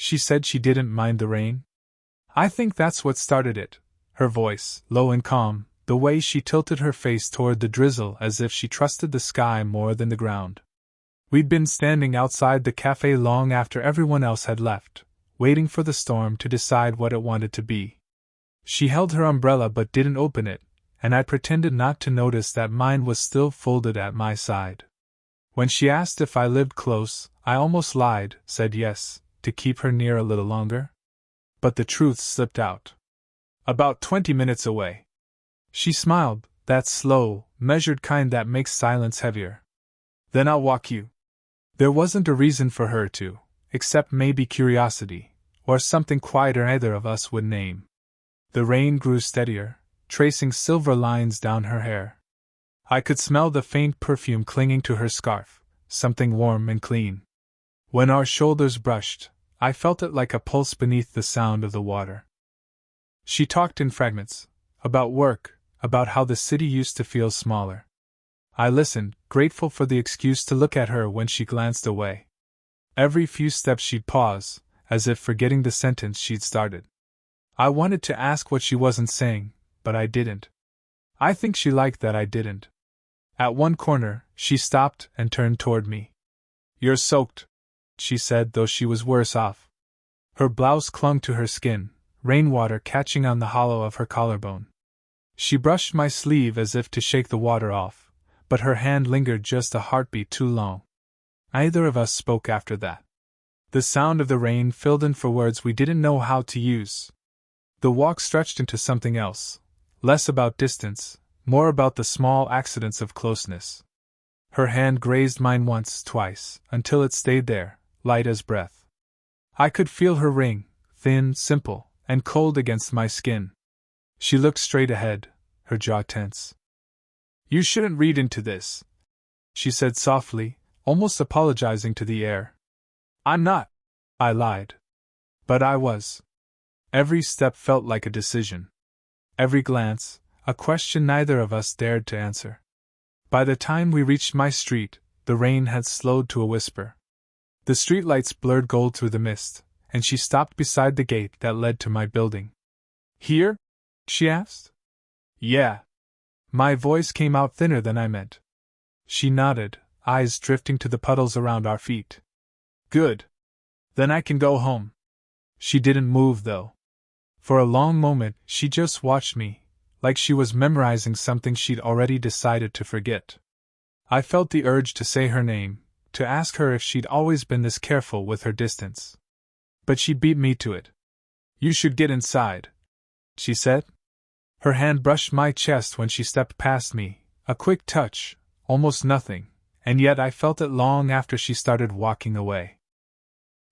She said she didn't mind the rain. I think that's what started it. Her voice, low and calm, the way she tilted her face toward the drizzle as if she trusted the sky more than the ground. We'd been standing outside the cafe long after everyone else had left, waiting for the storm to decide what it wanted to be. She held her umbrella but didn't open it, and I pretended not to notice that mine was still folded at my side. When she asked if I lived close, I almost lied, said yes, to keep her near a little longer. But the truth slipped out. About 20 minutes away. She smiled, that slow, measured kind that makes silence heavier. Then I'll walk you. There wasn't a reason for her to, except maybe curiosity, or something quieter either of us would name. The rain grew steadier, tracing silver lines down her hair. I could smell the faint perfume clinging to her scarf, something warm and clean. When our shoulders brushed, I felt it like a pulse beneath the sound of the water. She talked in fragments, about work, about how the city used to feel smaller. I listened, grateful for the excuse to look at her when she glanced away. Every few steps she'd pause, as if forgetting the sentence she'd started. I wanted to ask what she wasn't saying, but I didn't. I think she liked that I didn't. At one corner, she stopped and turned toward me. "You're soaked," she said, though she was worse off. Her blouse clung to her skin, rainwater catching on the hollow of her collarbone. She brushed my sleeve as if to shake the water off, but her hand lingered just a heartbeat too long. Neither of us spoke after that. The sound of the rain filled in for words we didn't know how to use. The walk stretched into something else, less about distance, more about the small accidents of closeness. Her hand grazed mine once, twice, until it stayed there, light as breath. I could feel her ring, thin, simple, and cold against my skin. She looked straight ahead, her jaw tense. "You shouldn't read into this," she said softly, almost apologizing to the air. "I'm not," I lied. But I was. Every step felt like a decision. Every glance, a question neither of us dared to answer. By the time we reached my street, the rain had slowed to a whisper. The streetlights blurred gold through the mist, and she stopped beside the gate that led to my building. "Here?" she asked. "Yeah." My voice came out thinner than I meant. She nodded, eyes drifting to the puddles around our feet. "Good. Then I can go home." She didn't move, though. For a long moment, she just watched me, like she was memorizing something she'd already decided to forget. I felt the urge to say her name, to ask her if she'd always been this careful with her distance. But she beat me to it. "You should get inside," she said. Her hand brushed my chest when she stepped past me, a quick touch, almost nothing, and yet I felt it long after she started walking away.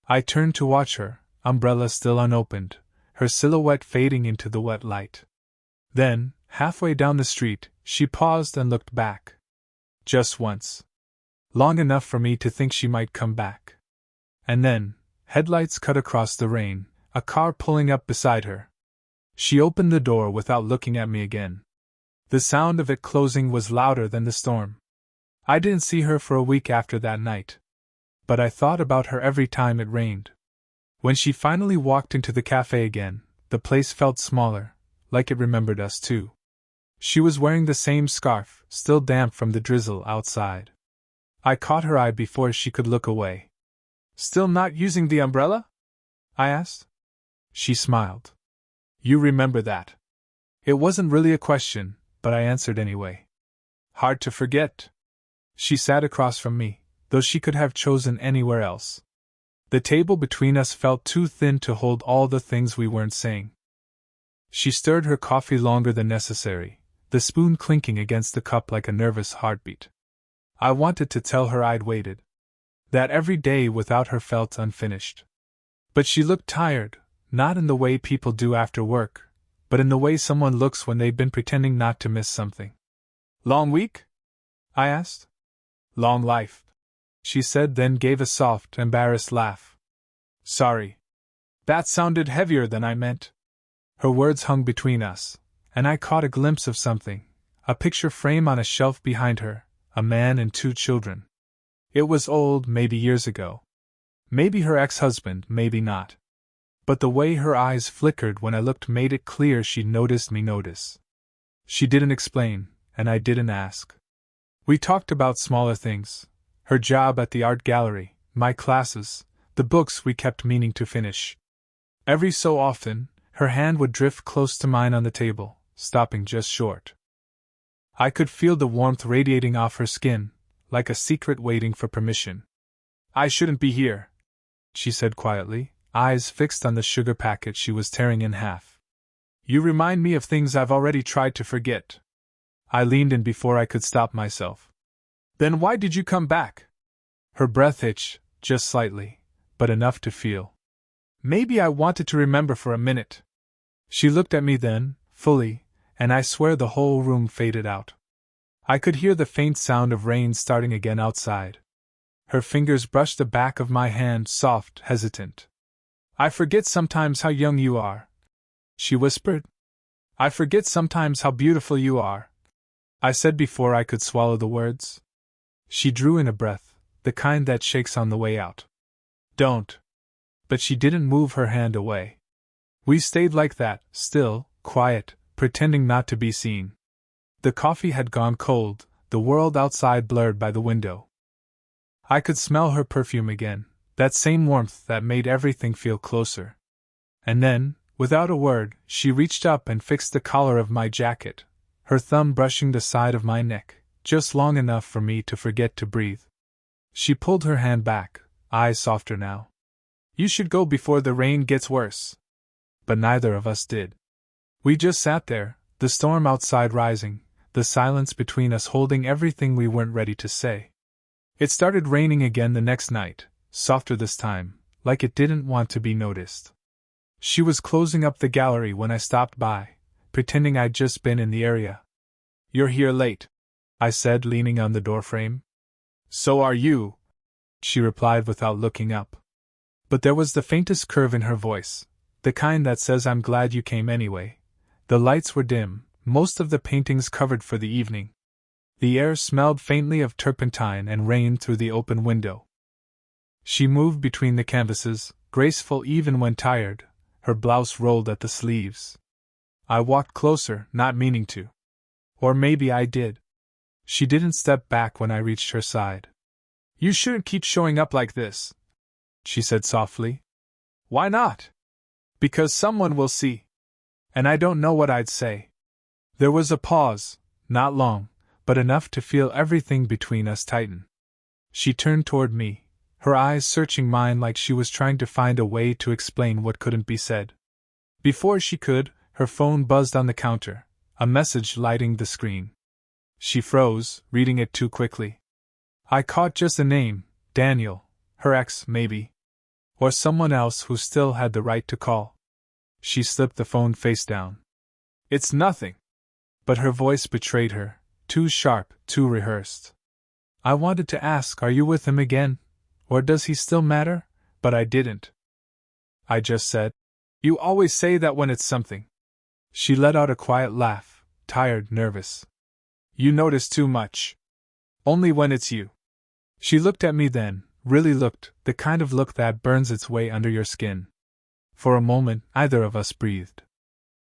I turned to watch her, umbrella still unopened, her silhouette fading into the wet light. Then, halfway down the street, she paused and looked back. Just once. Long enough for me to think she might come back. And then, headlights cut across the rain, a car pulling up beside her. She opened the door without looking at me again. The sound of it closing was louder than the storm. I didn't see her for a week after that night. But I thought about her every time it rained. When she finally walked into the cafe again, the place felt smaller, like it remembered us too. She was wearing the same scarf, still damp from the drizzle outside. I caught her eye before she could look away. "Still not using the umbrella?" I asked. She smiled. "You remember that." It wasn't really a question, but I answered anyway. "Hard to forget." She sat across from me, though she could have chosen anywhere else. The table between us felt too thin to hold all the things we weren't saying. She stirred her coffee longer than necessary, the spoon clinking against the cup like a nervous heartbeat. I wanted to tell her I'd waited. That every day without her felt unfinished. But she looked tired, not in the way people do after work, but in the way someone looks when they've been pretending not to miss something. "Long week?" I asked. "Long life," she said, then gave a soft, embarrassed laugh. "Sorry. That sounded heavier than I meant." Her words hung between us, and I caught a glimpse of something, a picture frame on a shelf behind her, a man and two children. It was old, maybe years ago. Maybe her ex-husband, maybe not. But the way her eyes flickered when I looked made it clear she'd noticed me notice. She didn't explain, and I didn't ask. We talked about smaller things. Her job at the art gallery, my classes, the books we kept meaning to finish. Every so often, her hand would drift close to mine on the table, stopping just short. I could feel the warmth radiating off her skin, like a secret waiting for permission. "I shouldn't be here," she said quietly, eyes fixed on the sugar packet she was tearing in half. "You remind me of things I've already tried to forget." I leaned in before I could stop myself. "Then why did you come back?" Her breath hitched, just slightly, but enough to feel. "Maybe I wanted to remember for a minute." She looked at me then, fully, and I swear the whole room faded out. I could hear the faint sound of rain starting again outside. Her fingers brushed the back of my hand, soft, hesitant. "I forget sometimes how young you are," she whispered. "I forget sometimes how beautiful you are," I said before I could swallow the words. She drew in a breath, the kind that shakes on the way out. "Don't." But she didn't move her hand away. We stayed like that, still, quiet, pretending not to be seen. The coffee had gone cold, the world outside blurred by the window. I could smell her perfume again, that same warmth that made everything feel closer. And then, without a word, she reached up and fixed the collar of my jacket, her thumb brushing the side of my neck, just long enough for me to forget to breathe. She pulled her hand back, eyes softer now. "You should go before the rain gets worse." But neither of us did. We just sat there, the storm outside rising, the silence between us holding everything we weren't ready to say. It started raining again the next night, softer this time, like it didn't want to be noticed. She was closing up the gallery when I stopped by, pretending I'd just been in the area. "You're here late," I said, leaning on the doorframe. "So are you," she replied without looking up. But there was the faintest curve in her voice, the kind that says "I'm glad you came anyway." The lights were dim, most of the paintings covered for the evening. The air smelled faintly of turpentine and rain through the open window. She moved between the canvases, graceful even when tired, her blouse rolled at the sleeves. I walked closer, not meaning to. Or maybe I did. She didn't step back when I reached her side. "You shouldn't keep showing up like this," she said softly. "Why not?" "Because someone will see. And I don't know what I'd say." There was a pause, not long, but enough to feel everything between us tighten. She turned toward me, her eyes searching mine like she was trying to find a way to explain what couldn't be said. Before she could, her phone buzzed on the counter, a message lighting the screen. She froze, reading it too quickly. I caught just a name, Daniel, her ex, maybe. Or someone else who still had the right to call. She slipped the phone face down. "It's nothing." But her voice betrayed her, too sharp, too rehearsed. I wanted to ask, "Are you with him again? Or does he still matter?" But I didn't. I just said, "You always say that when it's something." She let out a quiet laugh, tired, nervous. "You notice too much. Only when it's you." She looked at me then, really looked, the kind of look that burns its way under your skin. For a moment, neither of us breathed.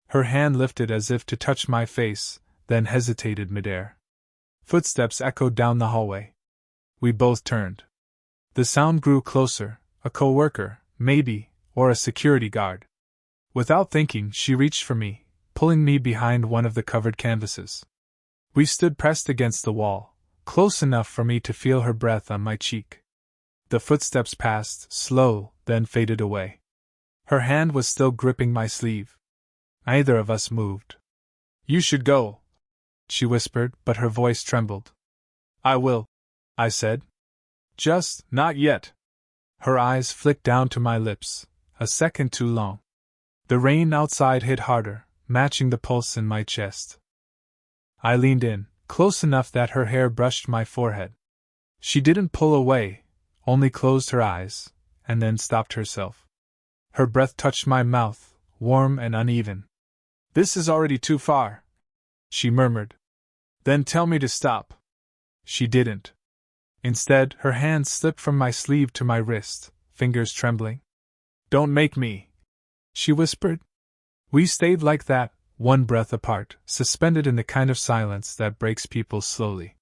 Her hand lifted as if to touch my face, then hesitated midair. Footsteps echoed down the hallway. We both turned. The sound grew closer, a coworker, maybe, or a security guard. Without thinking, she reached for me, pulling me behind one of the covered canvases. We stood pressed against the wall, close enough for me to feel her breath on my cheek. The footsteps passed, slow, then faded away. Her hand was still gripping my sleeve. Neither of us moved. "You should go," she whispered, but her voice trembled. "I will," I said. "Just, not yet." Her eyes flicked down to my lips, a second too long. The rain outside hit harder, matching the pulse in my chest. I leaned in, close enough that her hair brushed my forehead. She didn't pull away, only closed her eyes, and then stopped herself. Her breath touched my mouth, warm and uneven. "This is already too far," she murmured. "Then tell me to stop." She didn't. Instead, her hand slipped from my sleeve to my wrist, fingers trembling. Don't make me, she whispered. We stayed like that, one breath apart, suspended in the kind of silence that breaks people slowly.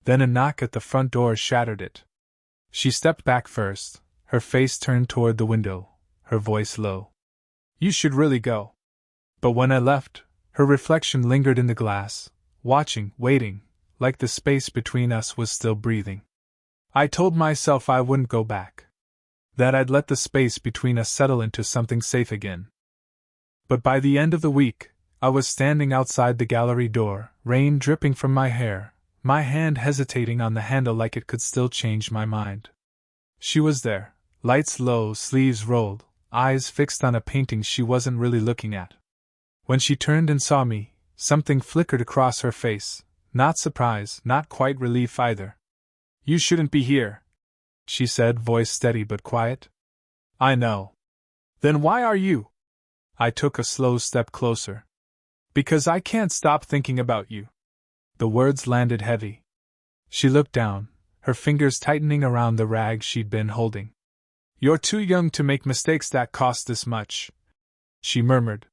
Then a knock at the front door shattered it. She stepped back first, her face turned toward the window, her voice low. You should really go. But when I left, her reflection lingered in the glass, watching, waiting, like the space between us was still breathing. I told myself I wouldn't go back. That I'd let the space between us settle into something safe again. But by the end of the week, I was standing outside the gallery door, rain dripping from my hair, my hand hesitating on the handle like it could still change my mind. She was there, lights low, sleeves rolled, eyes fixed on a painting she wasn't really looking at. When she turned and saw me, something flickered across her face, not surprise, not quite relief either. You shouldn't be here, she said, voice steady but quiet. I know. Then why are you? I took a slow step closer. Because I can't stop thinking about you. The words landed heavy. She looked down, her fingers tightening around the rag she'd been holding. You're too young to make mistakes that cost this much, she murmured.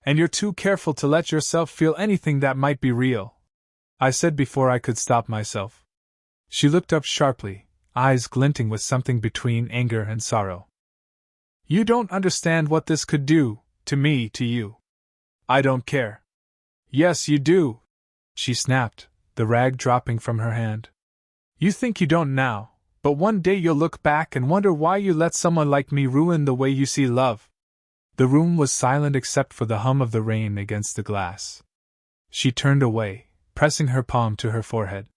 And you're too careful to let yourself feel anything that might be real, I said before I could stop myself. She looked up sharply, eyes glinting with something between anger and sorrow. You don't understand what this could do, to me, to you. I don't care. Yes, you do, she snapped, the rag dropping from her hand. You think you don't now, but one day you'll look back and wonder why you let someone like me ruin the way you see love. The room was silent except for the hum of the rain against the glass. She turned away, pressing her palm to her forehead.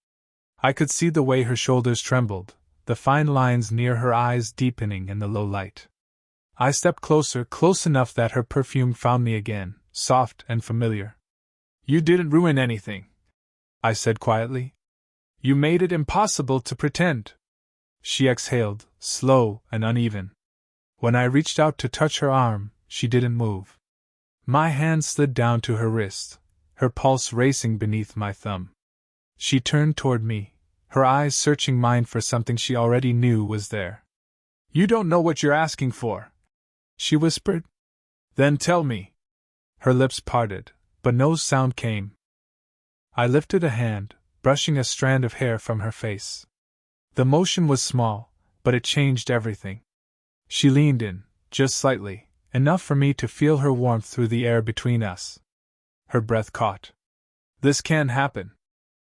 I could see the way her shoulders trembled, the fine lines near her eyes deepening in the low light. I stepped closer, close enough that her perfume found me again, soft and familiar. You didn't ruin anything, I said quietly. You made it impossible to pretend. She exhaled, slow and uneven. When I reached out to touch her arm, she didn't move. My hand slid down to her wrist, her pulse racing beneath my thumb. She turned toward me, her eyes searching mine for something she already knew was there. You don't know what you're asking for, she whispered. Then tell me. Her lips parted, but no sound came. I lifted a hand, brushing a strand of hair from her face. The motion was small, but it changed everything. She leaned in, just slightly, enough for me to feel her warmth through the air between us. Her breath caught. This can't happen.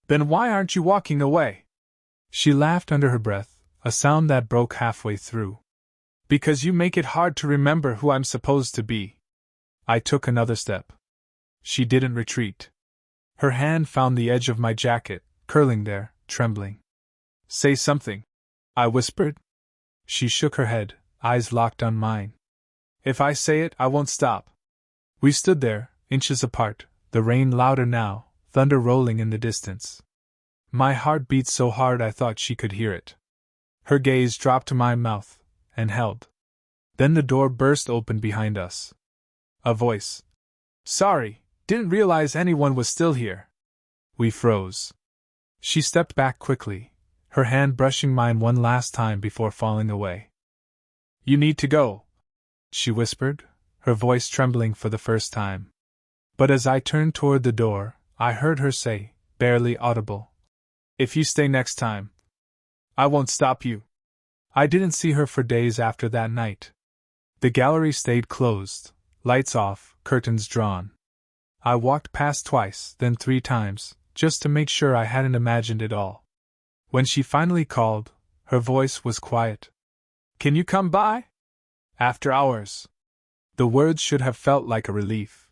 Then why aren't you walking away? She laughed under her breath, a sound that broke halfway through. Because you make it hard to remember who I'm supposed to be. I took another step. She didn't retreat. Her hand found the edge of my jacket, curling there, trembling. Say something, I whispered. She shook her head, eyes locked on mine. If I say it, I won't stop. We stood there, inches apart, the rain louder now, thunder rolling in the distance. My heart beat so hard I thought she could hear it. Her gaze dropped to my mouth, and held. Then the door burst open behind us. A voice. Sorry, didn't realize anyone was still here. We froze. She stepped back quickly, her hand brushing mine one last time before falling away. You need to go, she whispered, her voice trembling for the first time. But as I turned toward the door, I heard her say, barely audible, if you stay next time, I won't stop you. I didn't see her for days after that night. The gallery stayed closed, lights off, curtains drawn. I walked past twice, then 3 times, just to make sure I hadn't imagined it all. When she finally called, her voice was quiet. Can you come by? After hours. The words should have felt like a relief.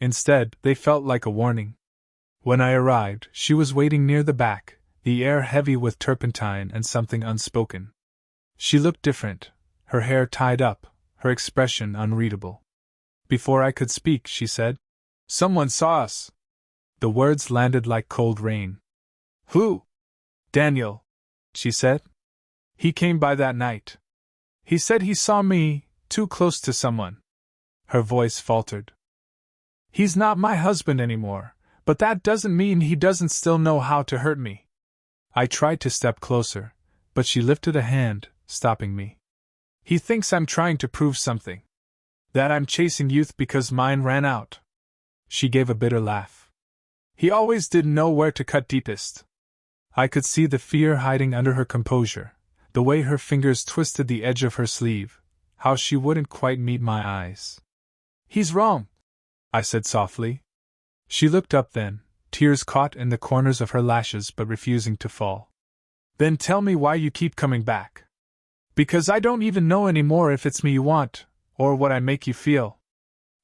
Instead, they felt like a warning. When I arrived, she was waiting near the back, the air heavy with turpentine and something unspoken. She looked different, her hair tied up, her expression unreadable. Before I could speak, she said, Someone saw us. The words landed like cold rain. Who? Daniel, she said. He came by that night. He said he saw me, too close to someone. Her voice faltered. He's not my husband anymore, but that doesn't mean he doesn't still know how to hurt me. I tried to step closer, but she lifted a hand, stopping me. He thinks I'm trying to prove something. That I'm chasing youth because mine ran out. She gave a bitter laugh. He always did know where to cut deepest. I could see the fear hiding under her composure, the way her fingers twisted the edge of her sleeve, how she wouldn't quite meet my eyes. He's wrong, I said softly. She looked up then, tears caught in the corners of her lashes but refusing to fall. Then tell me why you keep coming back. Because I don't even know anymore if it's me you want, or what I make you feel.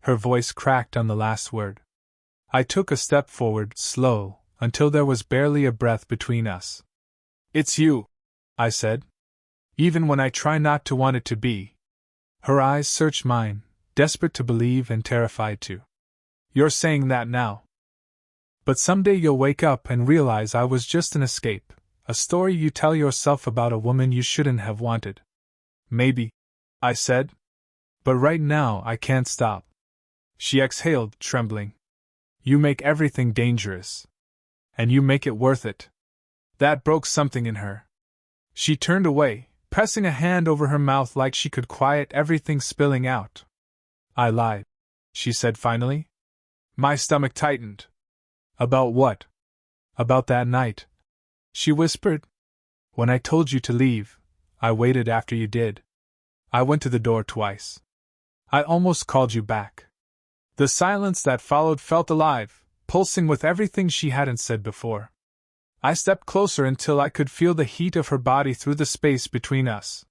Her voice cracked on the last word. I took a step forward, slow, until there was barely a breath between us. It's you, I said. Even when I try not to want it to be. Her eyes searched mine, desperate to believe and terrified to. You're saying that now. But someday you'll wake up and realize I was just an escape, a story you tell yourself about a woman you shouldn't have wanted. Maybe, I said. But right now I can't stop. She exhaled, trembling. You make everything dangerous. And you make it worth it. That broke something in her. She turned away, pressing a hand over her mouth like she could quiet everything spilling out. I lied, she said finally. My stomach tightened. About what? About that night. She whispered. When I told you to leave, I waited after you did. I went to the door twice. I almost called you back. The silence that followed felt alive, pulsing with everything she hadn't said before. I stepped closer until I could feel the heat of her body through the space between us.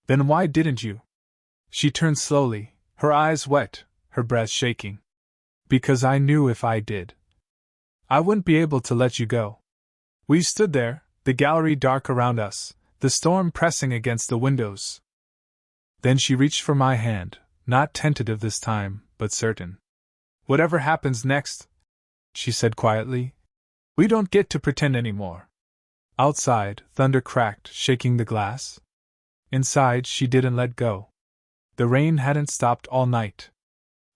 Then why didn't you? She turned slowly, her eyes wet, her breath shaking. Because I knew if I did, I wouldn't be able to let you go. We stood there, the gallery dark around us, the storm pressing against the windows. Then she reached for my hand, not tentative this time, but certain. Whatever happens next, she said quietly, we don't get to pretend anymore. Outside, thunder cracked, shaking the glass. Inside, she didn't let go. The rain hadn't stopped all night.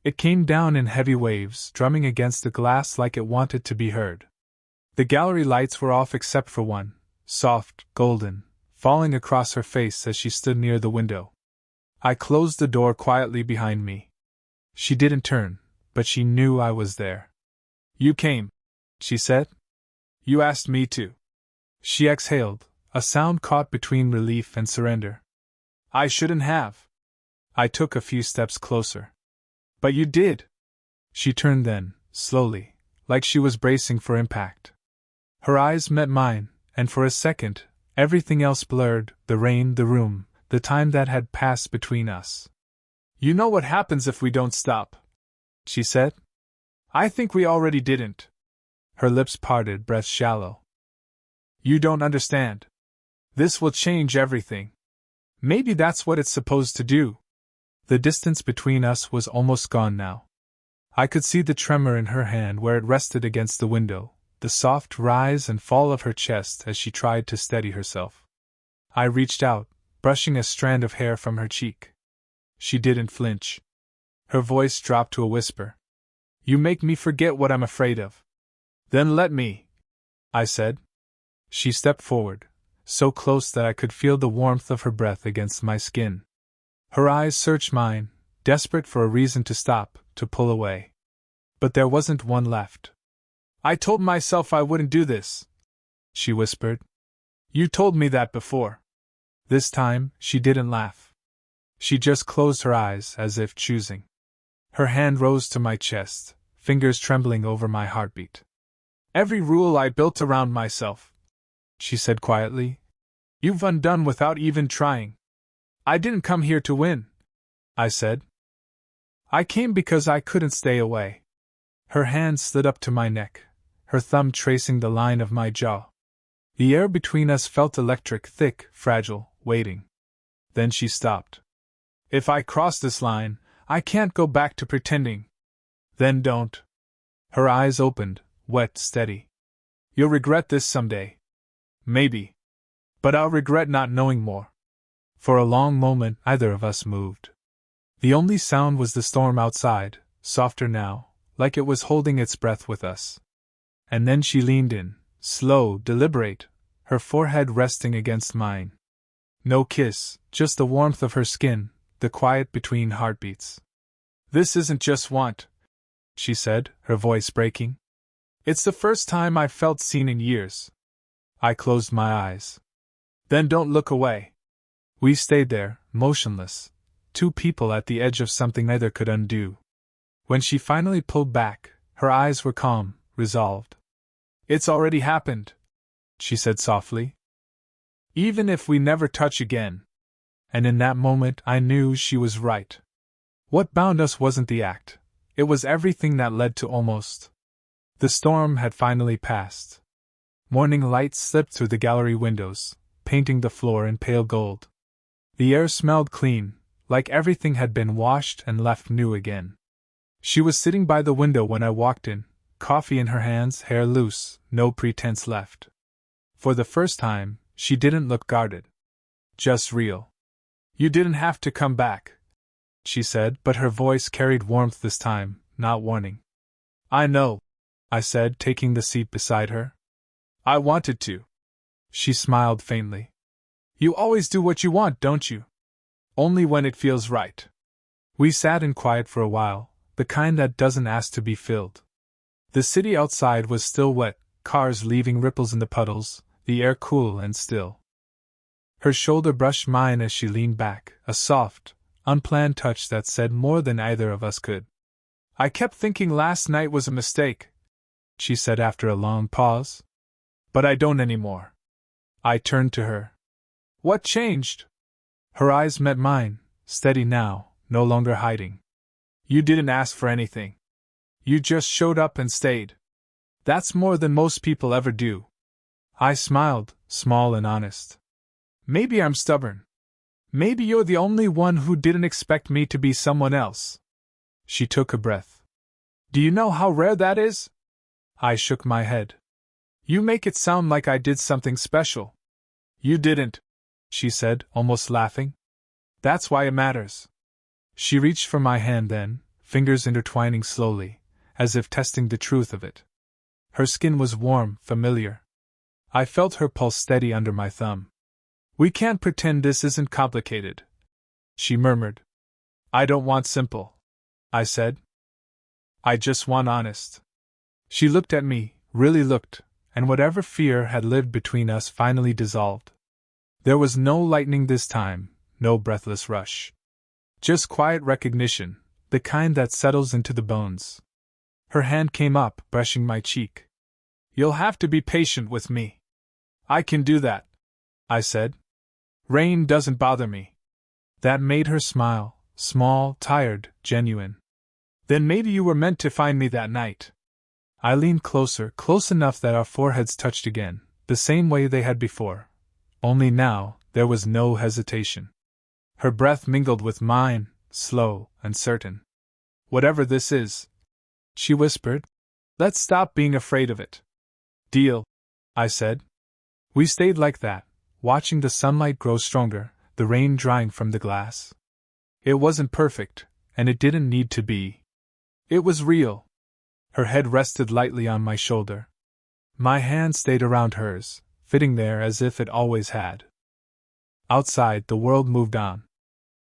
It came down in heavy waves, drumming against the glass like it wanted to be heard. The gallery lights were off except for one, soft, golden, falling across her face as she stood near the window. I closed the door quietly behind me. She didn't turn, but she knew I was there. You came, she said. You asked me to. She exhaled, a sound caught between relief and surrender. I shouldn't have. I took a few steps closer. But you did. She turned then, slowly, like she was bracing for impact. Her eyes met mine, and for a second, everything else blurred, the rain, the room, the time that had passed between us. You know what happens if we don't stop, she said. I think we already didn't. Her lips parted, breath shallow. You don't understand. This will change everything. Maybe that's what it's supposed to do. The distance between us was almost gone now. I could see the tremor in her hand where it rested against the window, the soft rise and fall of her chest as she tried to steady herself. I reached out, brushing a strand of hair from her cheek. She didn't flinch. Her voice dropped to a whisper. You make me forget what I'm afraid of. Then let me, I said. She stepped forward, so close that I could feel the warmth of her breath against my skin. Her eyes searched mine, desperate for a reason to stop, to pull away. But there wasn't one left. I told myself I wouldn't do this, she whispered. You told me that before. This time, she didn't laugh. She just closed her eyes as if choosing. Her hand rose to my chest, fingers trembling over my heartbeat. Every rule I built around myself, she said quietly, you've undone without even trying. I didn't come here to win, I said. I came because I couldn't stay away. Her hand slid up to my neck, her thumb tracing the line of my jaw. The air between us felt electric, thick, fragile, waiting. Then she stopped. If I cross this line, I can't go back to pretending. Then don't. Her eyes opened, wet, steady. You'll regret this someday. Maybe. But I'll regret not knowing more. For a long moment, neither of us moved. The only sound was the storm outside, softer now, like it was holding its breath with us. And then she leaned in, slow, deliberate, her forehead resting against mine. No kiss, just the warmth of her skin, the quiet between heartbeats. This isn't just want, she said, her voice breaking. It's the first time I've felt seen in years. I closed my eyes. Then don't look away. We stayed there, motionless, two people at the edge of something neither could undo. When she finally pulled back, her eyes were calm, resolved. It's already happened, she said softly. Even if we never touch again. And in that moment I knew she was right. What bound us wasn't the act, it was everything that led to almost. The storm had finally passed. Morning light slipped through the gallery windows, painting the floor in pale gold. The air smelled clean, like everything had been washed and left new again. She was sitting by the window when I walked in, coffee in her hands, hair loose, no pretense left. For the first time, she didn't look guarded. Just real. You didn't have to come back, she said, but her voice carried warmth this time, not warning. I know, I said, taking the seat beside her. I wanted to. She smiled faintly. You always do what you want, don't you? Only when it feels right. We sat in quiet for a while, the kind that doesn't ask to be filled. The city outside was still wet, cars leaving ripples in the puddles, the air cool and still. Her shoulder brushed mine as she leaned back, a soft, unplanned touch that said more than either of us could. I kept thinking last night was a mistake, she said after a long pause. But I don't anymore. I turned to her. What changed? Her eyes met mine, steady now, no longer hiding. You didn't ask for anything. You just showed up and stayed. That's more than most people ever do. I smiled, small and honest. Maybe I'm stubborn. Maybe you're the only one who didn't expect me to be someone else. She took a breath. Do you know how rare that is? I shook my head. You make it sound like I did something special. You didn't, she said, almost laughing. That's why it matters. She reached for my hand then, fingers intertwining slowly, as if testing the truth of it. Her skin was warm, familiar. I felt her pulse steady under my thumb. We can't pretend this isn't complicated, she murmured. I don't want simple, I said. I just want honest. She looked at me, really looked, and whatever fear had lived between us finally dissolved. There was no lightning this time, no breathless rush. Just quiet recognition, the kind that settles into the bones. Her hand came up, brushing my cheek. You'll have to be patient with me. I can do that, I said. Rain doesn't bother me. That made her smile, small, tired, genuine. Then maybe you were meant to find me that night. I leaned closer, close enough that our foreheads touched again, the same way they had before. Only now, there was no hesitation. Her breath mingled with mine, slow and certain. Whatever this is, she whispered, let's stop being afraid of it. Deal, I said. We stayed like that, watching the sunlight grow stronger, the rain drying from the glass. It wasn't perfect, and it didn't need to be. It was real. Her head rested lightly on my shoulder. My hand stayed around hers, fitting there as if it always had. Outside, the world moved on.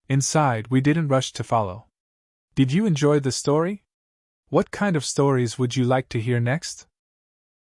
Inside, we didn't rush to follow. Did you enjoy the story? What kind of stories would you like to hear next?